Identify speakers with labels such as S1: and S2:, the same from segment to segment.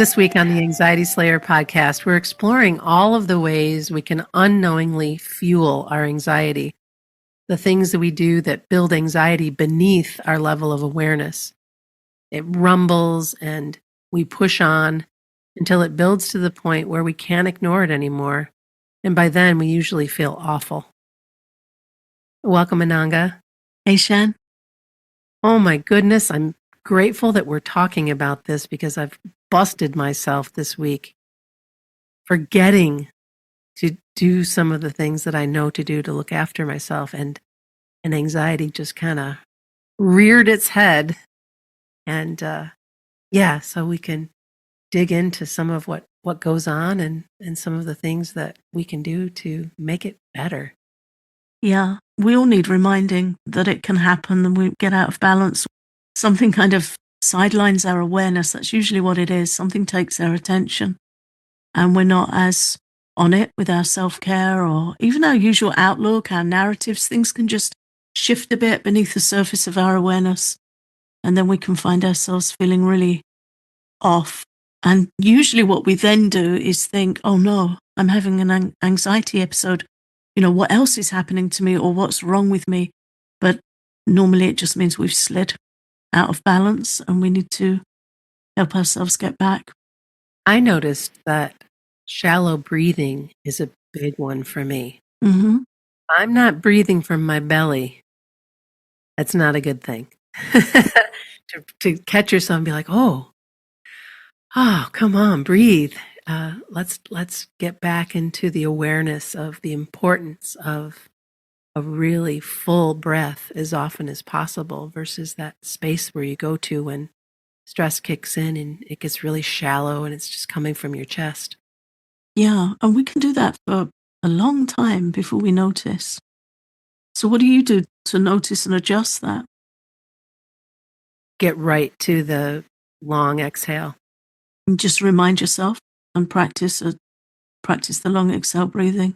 S1: This week on the Anxiety Slayer podcast, we're exploring all of the ways we can unknowingly fuel our anxiety, the things that we do that build anxiety beneath our level of awareness. It rumbles and we push on until it builds to the point where we can't ignore it anymore. And by then, we usually feel awful. Welcome, Ananga.
S2: Hey, Shan.
S1: Oh my goodness, I'm grateful that we're talking about this because I've busted myself this week forgetting to do some of the things that I know to do to look after myself, and anxiety just kind of reared its head. And so we can dig into some of what goes on and some of the things that we can do to make it better.
S2: Yeah, we all need reminding that it can happen and we get out of balance. Something kind of sidelines our awareness. That's usually what it is. Something takes our attention and we're not as on it with our self-care or even our usual outlook, our narratives. Things can just shift a bit beneath the surface of our awareness. And then we can find ourselves feeling really off. And usually what we then do is think, oh no, I'm having an anxiety episode. You know, what else is happening to me or what's wrong with me? But normally it just means we've slid out of balance and we need to help ourselves get back.
S1: I noticed that shallow breathing is a big one for me.
S2: Mm-hmm.
S1: I'm not breathing from my belly. That's not a good thing. to catch yourself and be like, oh, come on, breathe. Let's get back into the awareness of the importance of a really full breath as often as possible versus that space where you go to when stress kicks in and it gets really shallow and it's just coming from your chest.
S2: Yeah, and we can do that for a long time before we notice. So what do you do to notice and adjust that?
S1: Get right to the long exhale.
S2: And just remind yourself and practice the long exhale breathing.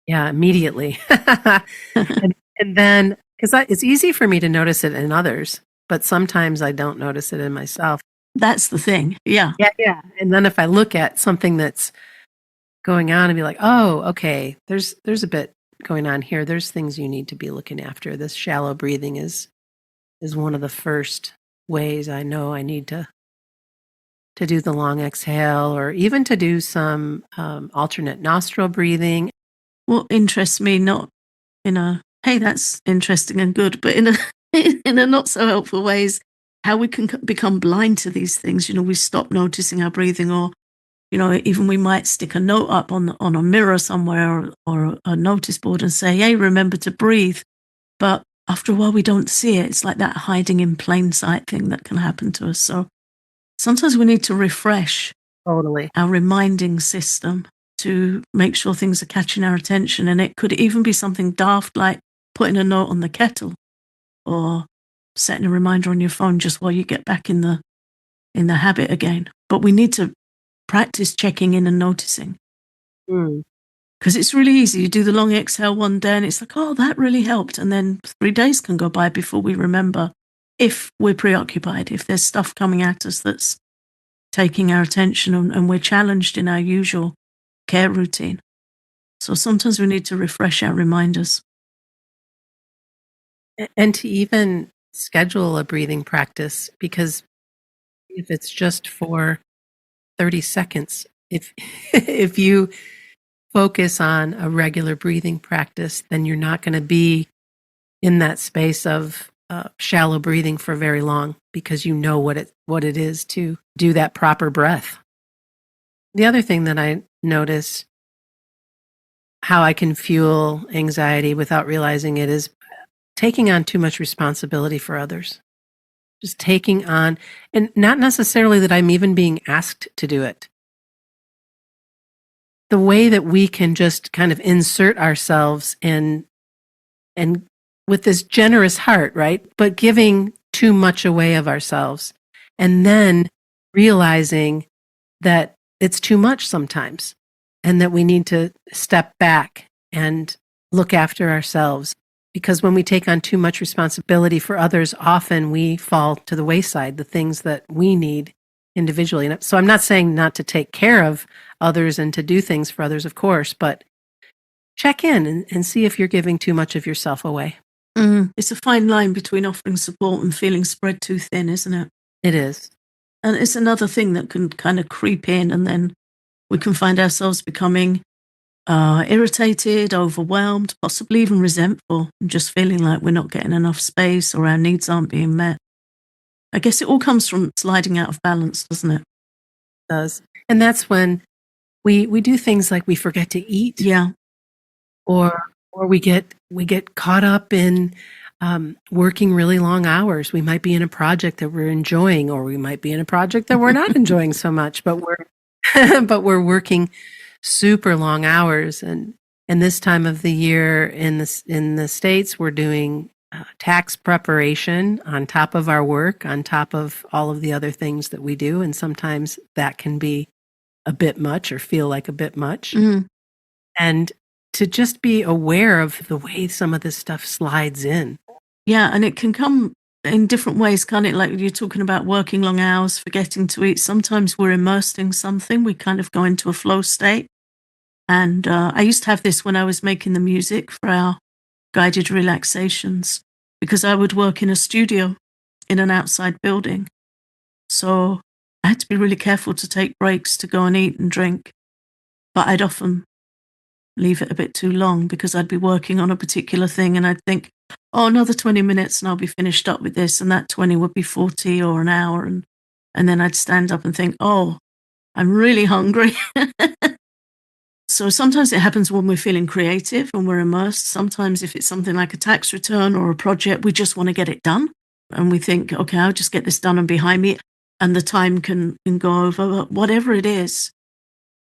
S1: Yeah, immediately. and then, because it's easy for me to notice it in others, but sometimes I don't notice it in myself.
S2: That's the thing. Yeah.
S1: Yeah. And then if I look at something that's going on and be like, oh, okay, there's a bit going on here. There's things you need to be looking after. This shallow breathing is one of the first ways I know I need to do the long exhale, or even to do some alternate nostril breathing.
S2: What interests me, not in a, hey, that's interesting and good, but in a in a not so helpful way, is how we can become blind to these things. You know, we stop noticing our breathing, or, you know, even we might stick a note up on a mirror somewhere or a notice board and say, hey, remember to breathe. But after a while, we don't see it. It's like that hiding in plain sight thing that can happen to us. So sometimes we need to refresh
S1: Totally
S2: our reminding system to make sure things are catching our attention. And it could even be something daft like putting a note on the kettle or setting a reminder on your phone just while you get back in the habit again. But we need to practice checking in and noticing. Because it's really easy. You do the long exhale one day and it's like, oh, that really helped. And then 3 days can go by before we remember, if we're preoccupied, if there's stuff coming at us that's taking our attention and we're challenged in our usual care routine. So sometimes we need to refresh our reminders.
S1: And to even schedule a breathing practice, because if it's just for 30 seconds, if you focus on a regular breathing practice, then you're not going to be in that space of shallow breathing for very long, because you know what it is to do that proper breath. The other thing that I notice how I can fuel anxiety without realizing it is taking on too much responsibility for others. Just taking on, and not necessarily that I'm even being asked to do it. The way that we can just kind of insert ourselves in and with this generous heart, right? But giving too much away of ourselves and then realizing that it's too much sometimes and that we need to step back and look after ourselves. Because when we take on too much responsibility for others, often we fall to the wayside. The things that we need individually. And so I'm not saying not to take care of others and to do things for others, of course, but check in and see if you're giving too much of yourself away.
S2: It's a fine line between offering support and feeling spread too thin, isn't it?
S1: It is.
S2: And it's another thing that can kind of creep in, and then we can find ourselves becoming irritated, overwhelmed, possibly even resentful, and just feeling like we're not getting enough space or our needs aren't being met. I guess it all comes from sliding out of balance, doesn't it?
S1: Does. And that's when we do things like we forget to eat.
S2: Yeah.
S1: Or we get caught up in working really long hours. We might be in a project that we're enjoying, or we might be in a project that we're not enjoying so much, but we're working super long hours. And this time of the year in the States, we're doing tax preparation on top of our work, on top of all of the other things that we do. And sometimes that can be a bit much or feel like a bit much. And to just be aware of the way some of this stuff slides in.
S2: Yeah, and it can come in different ways, can't it? Like you're talking about working long hours, forgetting to eat. Sometimes we're immersed in something. We kind of go into a flow state. And I used to have this when I was making the music for our guided relaxations, because I would work in a studio in an outside building. So I had to be really careful to take breaks to go and eat and drink. But I'd often leave it a bit too long because I'd be working on a particular thing and I'd think, oh, another 20 minutes and I'll be finished up with this. And that 20 would be 40 or an hour. And then I'd stand up and think, oh, I'm really hungry. So sometimes it happens when we're feeling creative and we're immersed. Sometimes if it's something like a tax return or a project, we just want to get it done. And we think, okay, I'll just get this done and behind me. And the time can go over. But whatever it is,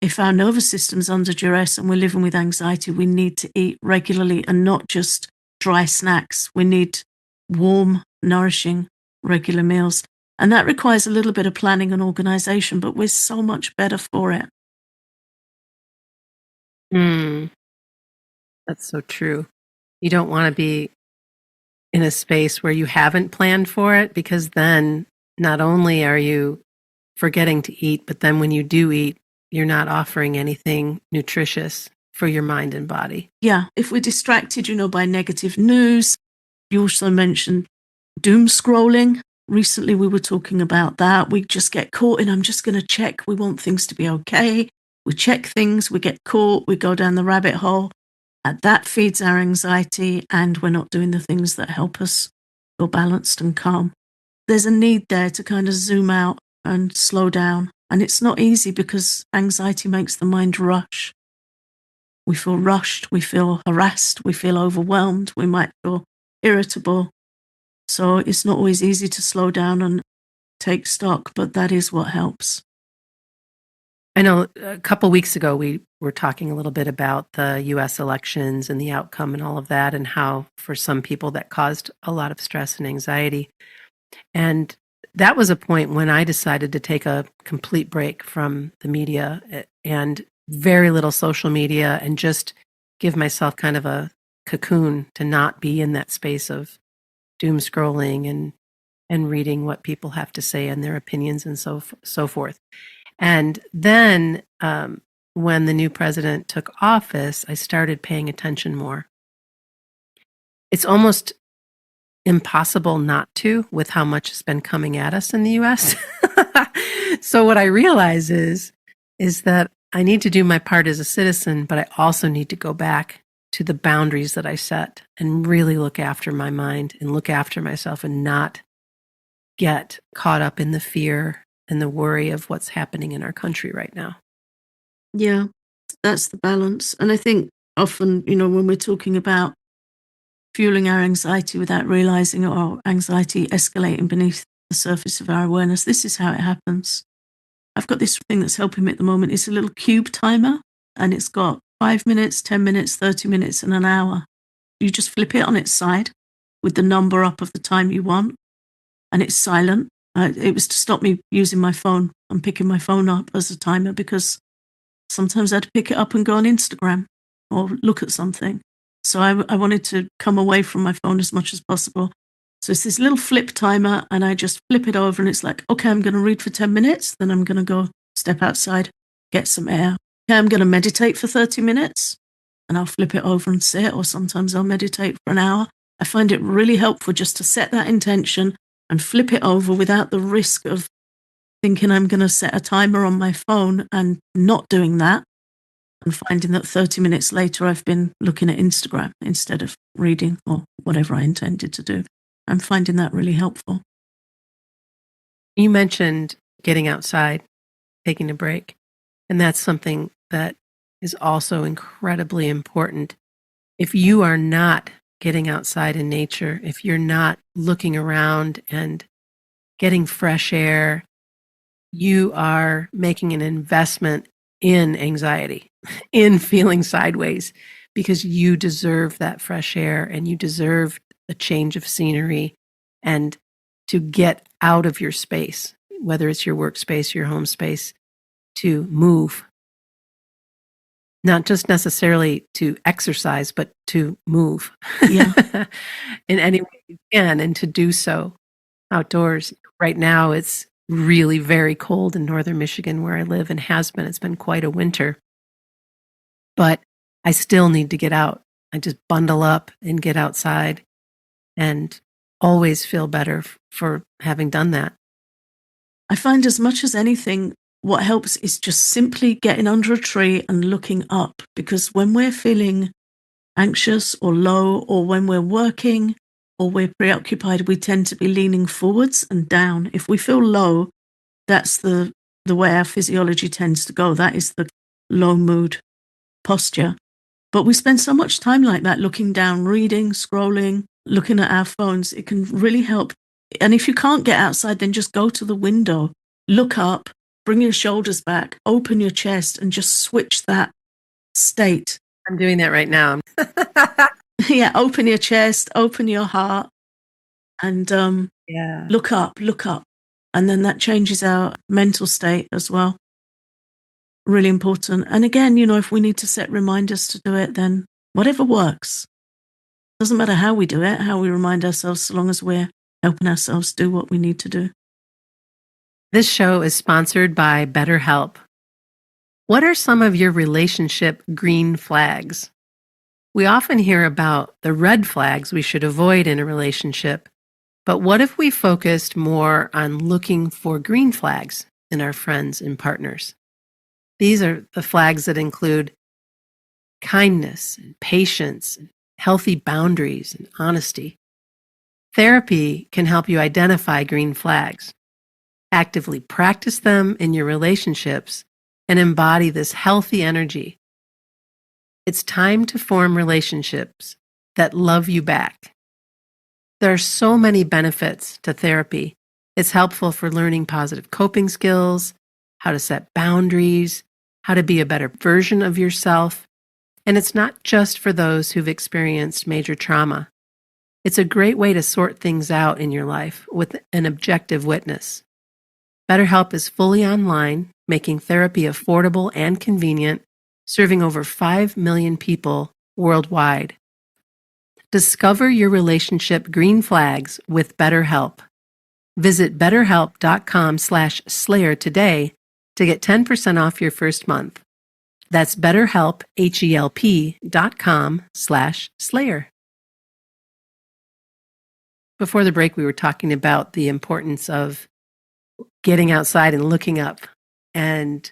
S2: if our nervous system's under duress and we're living with anxiety, we need to eat regularly and not just dry snacks. We need warm, nourishing, regular meals. And that requires a little bit of planning and organization, but we're so much better for it.
S1: That's so true. You don't want to be in a space where you haven't planned for it, because then not only are you forgetting to eat, but then when you do eat, you're not offering anything nutritious for your mind and body.
S2: Yeah, if we're distracted, by negative news. You also mentioned doom scrolling. Recently, we were talking about that. We just get caught in, I'm just going to check. We want things to be okay. We check things, we get caught, we go down the rabbit hole. And that feeds our anxiety, and we're not doing the things that help us feel balanced and calm. There's a need there to kind of zoom out and slow down. And it's not easy because anxiety makes the mind rush. We feel rushed, we feel harassed, we feel overwhelmed, we might feel irritable. So it's not always easy to slow down and take stock, but that is what helps.
S1: I know a couple weeks ago we were talking a little bit about the US elections and the outcome and all of that, and how for some people that caused a lot of stress and anxiety. And that was a point when I decided to take a complete break from the media and very little social media, and just give myself kind of a cocoon to not be in that space of doom scrolling and reading what people have to say and their opinions and so forth. And then when the new president took office, I started paying attention more. It's almost impossible not to, with how much has been coming at us in the US. So what I realize is that I need to do my part as a citizen, but I also need to go back to the boundaries that I set and really look after my mind and look after myself, and not get caught up in the fear and the worry of what's happening in our country right now.
S2: Yeah, that's the balance. And I think often, when we're talking about fueling our anxiety without realizing it, or anxiety escalating beneath the surface of our awareness, this is how it happens. I've got this thing that's helping me at the moment. It's a little cube timer, and it's got 5 minutes, 10 minutes, 30 minutes, and an hour. You just flip it on its side with the number up of the time you want, and it's silent. It was to stop me using my phone and picking my phone up as a timer, because sometimes I'd pick it up and go on Instagram or look at something. So I wanted to come away from my phone as much as possible. So it's this little flip timer, and I just flip it over, and it's like, okay, I'm going to read for 10 minutes, then I'm going to go step outside, get some air. Okay, I'm going to meditate for 30 minutes, and I'll flip it over and sit, or sometimes I'll meditate for an hour. I find it really helpful just to set that intention and flip it over without the risk of thinking I'm going to set a timer on my phone and not doing that, and finding that 30 minutes later I've been looking at Instagram instead of reading or whatever I intended to do. I'm finding that really helpful.
S1: You mentioned getting outside, taking a break, and that's something that is also incredibly important. If you are not getting outside in nature, if you're not looking around and getting fresh air, you are making an investment in anxiety, in feeling sideways, because you deserve that fresh air and you deserve a change of scenery and to get out of your space, whether it's your workspace, your home space, to move. Not just necessarily to exercise, but to move.
S2: Yeah.
S1: In any way you can, and to do so outdoors. Right now, it's really very cold in northern Michigan where I live, and has been. It's been quite a winter. But I still need to get out. I just bundle up and get outside and always feel better for having done that.
S2: I find as much as anything, what helps is just simply getting under a tree and looking up, because when we're feeling anxious or low, or when we're working or we're preoccupied, we tend to be leaning forwards and down. If we feel low, that's the way our physiology tends to go. That is the low mood posture. But we spend so much time like that, looking down, reading, scrolling, looking at our phones. It can really help. And if you can't get outside, then just go to the window, look up, bring your shoulders back, open your chest, and just switch that state.
S1: I'm doing that right now.
S2: Yeah, open your chest, open your heart, and
S1: Yeah.
S2: look up. And then that changes our mental state as well. Really important. And again, if we need to set reminders to do it, then whatever works. Doesn't matter how we do it, how we remind ourselves, so long as we're helping ourselves do what we need to do.
S1: This show is sponsored by BetterHelp. What are some of your relationship green flags? We often hear about the red flags we should avoid in a relationship, but what if we focused more on looking for green flags in our friends and partners? These are the flags that include kindness, and patience, and healthy boundaries, and honesty. Therapy can help you identify green flags, actively practice them in your relationships, and embody this healthy energy. It's time to form relationships that love you back. There are so many benefits to therapy. It's helpful for learning positive coping skills, how to set boundaries, how to be a better version of yourself. And it's not just for those who've experienced major trauma. It's a great way to sort things out in your life with an objective witness. BetterHelp is fully online, making therapy affordable and convenient, serving over 5 million people worldwide. Discover your relationship green flags with BetterHelp. Visit betterhelp.com/slayer today to get 10% off your first month. That's BetterHelp, HELP.com/slayer. Before the break, we were talking about the importance of getting outside and looking up and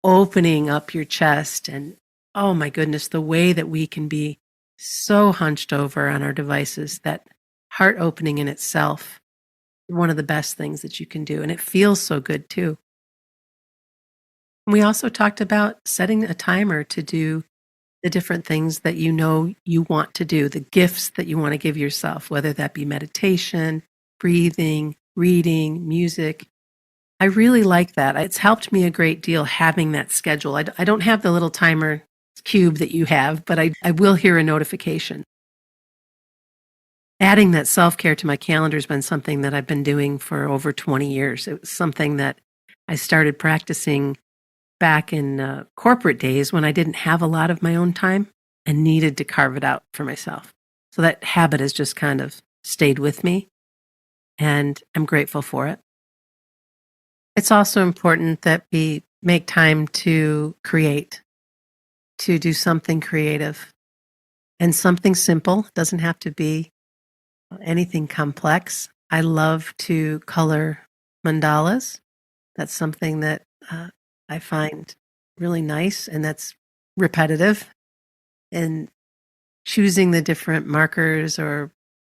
S1: opening up your chest. And oh my goodness, the way that we can be so hunched over on our devices, that heart opening in itself, one of the best things that you can do. And it feels so good too. We also talked about setting a timer to do the different things that you want to do, the gifts that you want to give yourself, whether that be meditation, breathing, reading, music. I really like that. It's helped me a great deal having that schedule. I don't have the little timer cube that you have, but I will hear a notification. Adding that self-care to my calendar has been something that I've been doing for over 20 years. It was something that I started practicing back in corporate days when I didn't have a lot of my own time and needed to carve it out for myself. So that habit has just kind of stayed with me. and I'm grateful for it. It's also important that we make time to create, to do something creative and something simple. Doesn't have to be anything complex. I love to color mandalas. That's something that I find really nice, and that's repetitive. And choosing the different markers or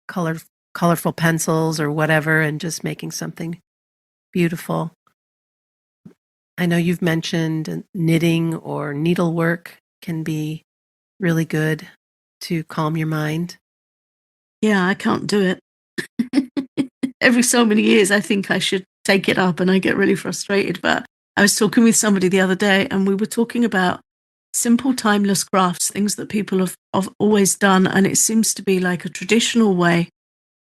S1: color, colorful pencils or whatever, and just making something beautiful. I know you've mentioned knitting or needlework can be really good to calm your mind.
S2: Yeah, I can't do it. Every so many years, I think I should take it up and I get really frustrated. But I was talking with somebody the other day and we were talking about simple, timeless crafts, things that people have always done. And it seems to be like a traditional way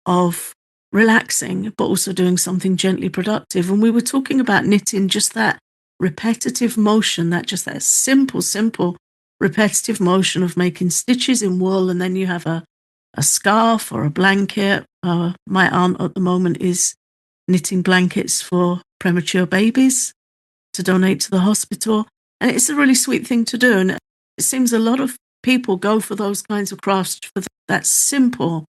S2: of relaxing, but also doing something gently productive. And we were talking about knitting, just that repetitive motion, that simple, repetitive motion of making stitches in wool. And then you have a scarf or a blanket. My aunt at the moment is knitting blankets for premature babies to donate to the hospital. And it's a really sweet thing to do. And it seems a lot of people go for those kinds of crafts for that simple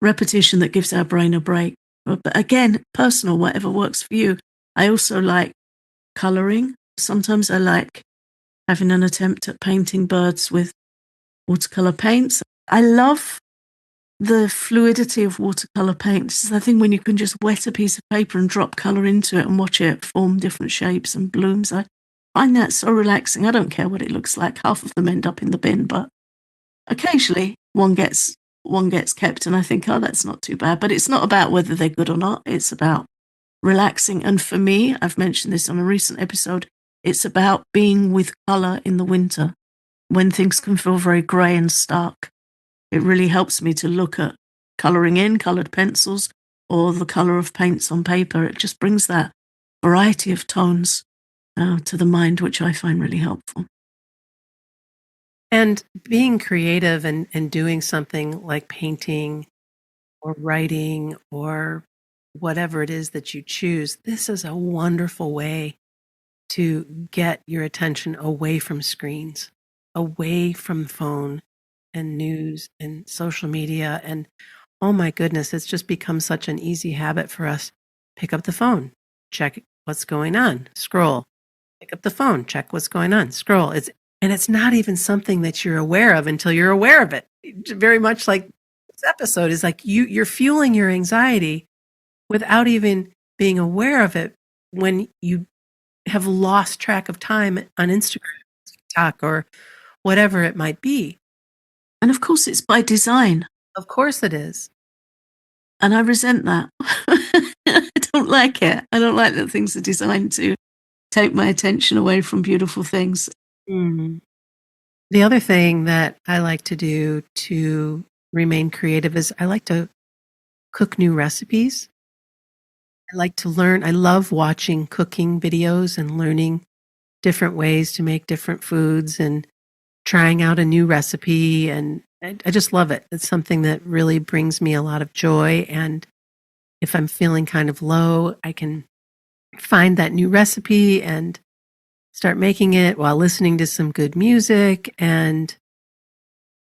S2: repetition that gives our brain a break. But again, personal, whatever works for you. I also like coloring. Sometimes I like having an attempt at painting birds with watercolor paints. I love the fluidity of watercolor paints. It's the thing when you can just wet a piece of paper and drop color into it and watch it form different shapes and blooms. I find that so relaxing. I don't care what it looks like. Half of them end up in the bin, but occasionally one gets kept and I think, oh, that's not too bad. But it's not about whether they're good or not. It's about relaxing. And for me, I've mentioned this on a recent episode, it's about being with color in the winter when things can feel very grey and stark. It really helps me to look at colouring in, coloured pencils, or the colour of paints on paper. It just brings that variety of tones to the mind, which I find really helpful.
S1: And being creative and doing something like painting or writing or whatever it is that you choose, this is a wonderful way to get your attention away from screens, away from phone and news and social media. And oh my goodness, it's just become such an easy habit for us. Pick up the phone, check what's going on, scroll, pick up the phone, check what's going on, scroll. It's not even something that you're aware of until you're aware of it. Very much like this episode is like you're fueling your anxiety without even being aware of it when you have lost track of time on Instagram, TikTok, or whatever it might be.
S2: And of course, it's by design.
S1: Of course it is.
S2: And I resent that. I don't like it. I don't like that things are designed to take my attention away from beautiful things.
S1: Mm. The other thing that I like to do to remain creative is I like to cook new recipes. I like to learn. I love watching cooking videos and learning different ways to make different foods and trying out a new recipe. And I just love it. It's something that really brings me a lot of joy. And if I'm feeling kind of low, I can find that new recipe and start making it while listening to some good music. And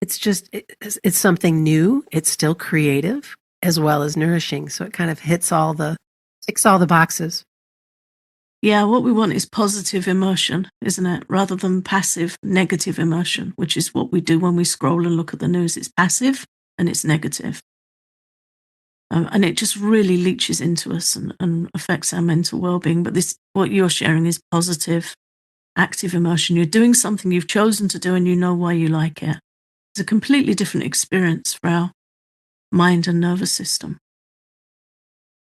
S1: it's something new. It's still creative as well as nourishing. So it kind of ticks all the boxes.
S2: Yeah, what we want is positive immersion, isn't it? Rather than passive negative immersion, which is what we do when we scroll and look at the news. It's passive and it's negative. And it just really leaches into us and affects our mental well-being. But what you're sharing is positive, active immersion. You're doing something you've chosen to do and you know why you like it. It's a completely different experience for our mind and nervous system.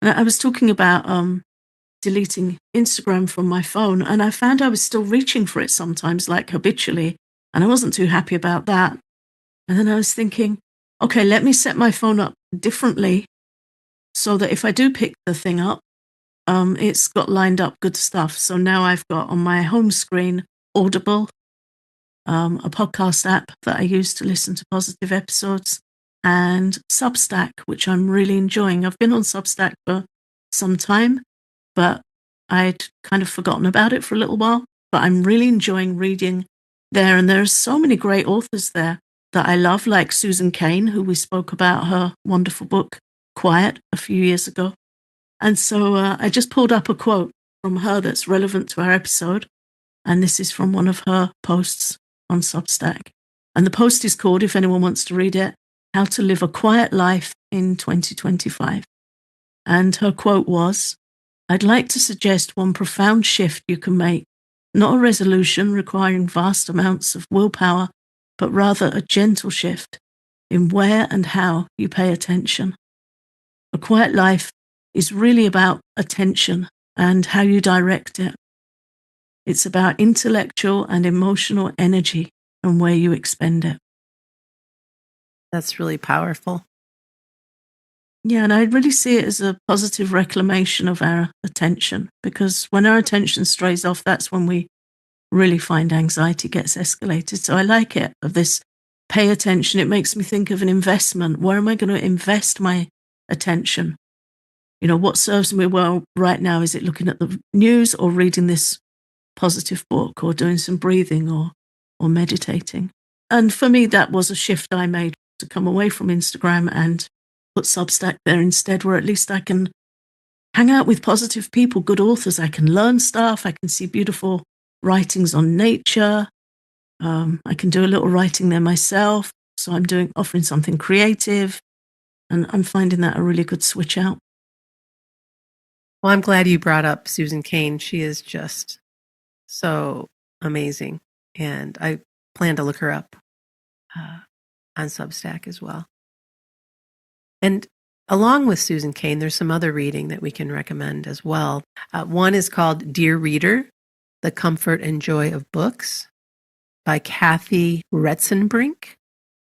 S2: And I was talking about deleting Instagram from my phone, and I found I was still reaching for it sometimes, like habitually, and I wasn't too happy about that. And then I was thinking, okay, let me set my phone up differently so that if I do pick the thing up, it's got lined up good stuff. So now I've got on my home screen Audible, a podcast app that I use to listen to positive episodes. and Substack, which I'm really enjoying. I've been on Substack for some time, but I'd kind of forgotten about it for a little while. But I'm really enjoying reading there. And there are so many great authors there that I love, like Susan Cain, who we spoke about her wonderful book, Quiet, a few years ago. And so I just pulled up a quote from her that's relevant to our episode. And this is from one of her posts on Substack. And the post is called, if anyone wants to read it, How to Live a Quiet Life in 2025. And her quote was, I'd like to suggest one profound shift you can make, not a resolution requiring vast amounts of willpower, but rather a gentle shift in where and how you pay attention. A quiet life is really about attention and how you direct it. It's about intellectual and emotional energy and where you expend it.
S1: That's really powerful.
S2: Yeah, and I really see it as a positive reclamation of our attention, because when our attention strays off, that's when we really find anxiety gets escalated. So I like it, of this pay attention. It makes me think of an investment. Where am I going to invest my attention? You know, what serves me well right now? Is it looking at the news or reading this positive book or doing some breathing or meditating? And for me, that was a shift I made, to come away from Instagram and put Substack there instead, where at least I can hang out with positive people, good authors. I can learn stuff. I can see beautiful writings on nature. I can do a little writing there myself. So I'm offering something creative, and I'm finding that a really good switch out.
S1: Well, I'm glad you brought up Susan Cain. She is just so amazing. And I plan to look her up on Substack as well. And along with Susan Cain, there's some other reading that we can recommend as well. One is called Dear Reader, The Comfort and Joy of Books by Kathy Retzenbrink.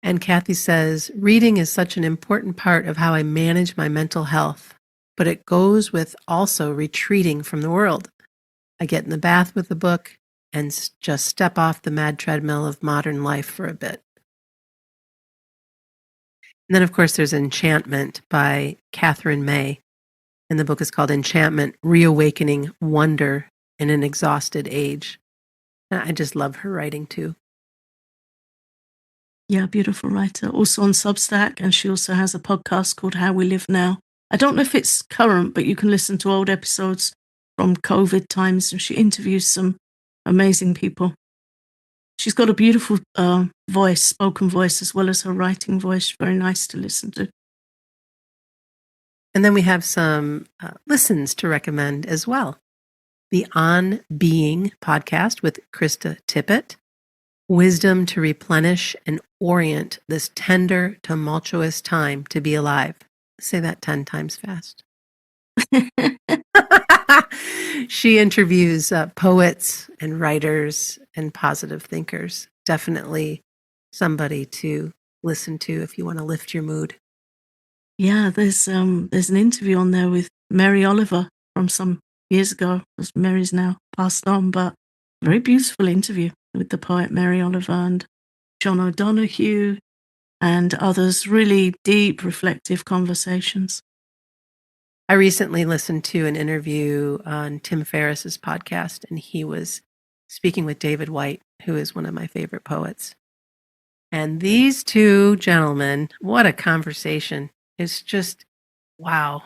S1: And Kathy says, reading is such an important part of how I manage my mental health, but it goes with also retreating from the world. I get in the bath with a book and just step off the mad treadmill of modern life for a bit. And then, of course, there's Enchantment by Catherine May. And the book is called Enchantment, Reawakening Wonder in an Exhausted Age. And I just love her writing, too.
S2: Yeah, beautiful writer. Also on Substack, and she also has a podcast called How We Live Now. I don't know if it's current, but you can listen to old episodes from COVID times, and she interviews some amazing people. She's got a beautiful voice, spoken voice, as well as her writing voice. Very nice to listen to.
S1: And then we have some listens to recommend as well. The On Being podcast with Krista Tippett. Wisdom to replenish and orient this tender, tumultuous time to be alive. Say that 10 times fast. She interviews poets and writers and positive thinkers. Definitely somebody to listen to if you want to lift your mood.
S2: Yeah, there's an interview on there with Mary Oliver from some years ago, because Mary's now passed on, but very beautiful interview with the poet Mary Oliver and John O'Donoghue and others. Really deep, reflective conversations.
S1: I recently listened to an interview on Tim Ferriss's podcast, and he was speaking with David White, who is one of my favorite poets. And these two gentlemen, what a conversation. It's just, wow,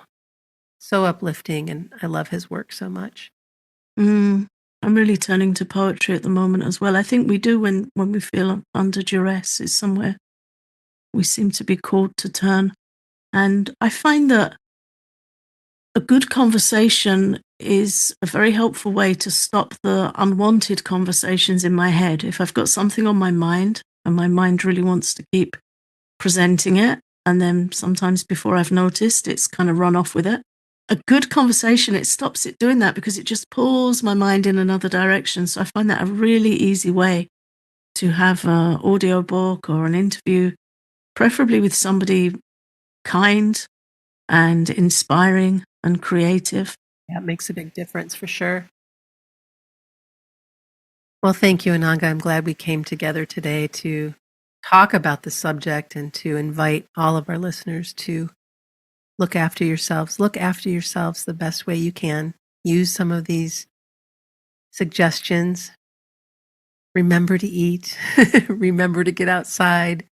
S1: so uplifting, and I love his work so much.
S2: I'm really turning to poetry at the moment as well. I think we do when we feel under duress. Is somewhere we seem to be called to turn. And I find that a good conversation is a very helpful way to stop the unwanted conversations in my head. If I've got something on my mind and my mind really wants to keep presenting it, and then sometimes before I've noticed, it's kind of run off with it. A good conversation, it stops it doing that, because it just pulls my mind in another direction. So I find that a really easy way to have an audiobook or an interview, preferably with somebody kind and inspiring and creative.
S1: Yeah, it makes a big difference for sure. Well, thank you, Ananga. I'm glad we came together today to talk about the subject and to invite all of our listeners to look after yourselves. Look after yourselves the best way you can. Use some of these suggestions. Remember to eat. Remember to get outside.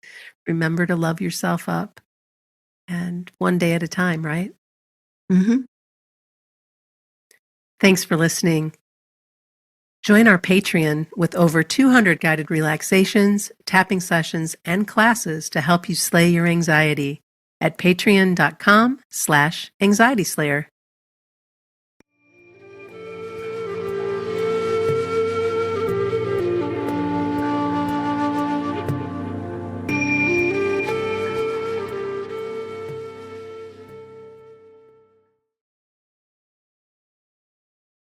S1: Remember to love yourself up. And one day at a time, right?
S2: Mm-hmm.
S1: Thanks for listening. Join our Patreon with over 200 guided relaxations, tapping sessions, and classes to help you slay your anxiety at patreon.com/anxietyslayer.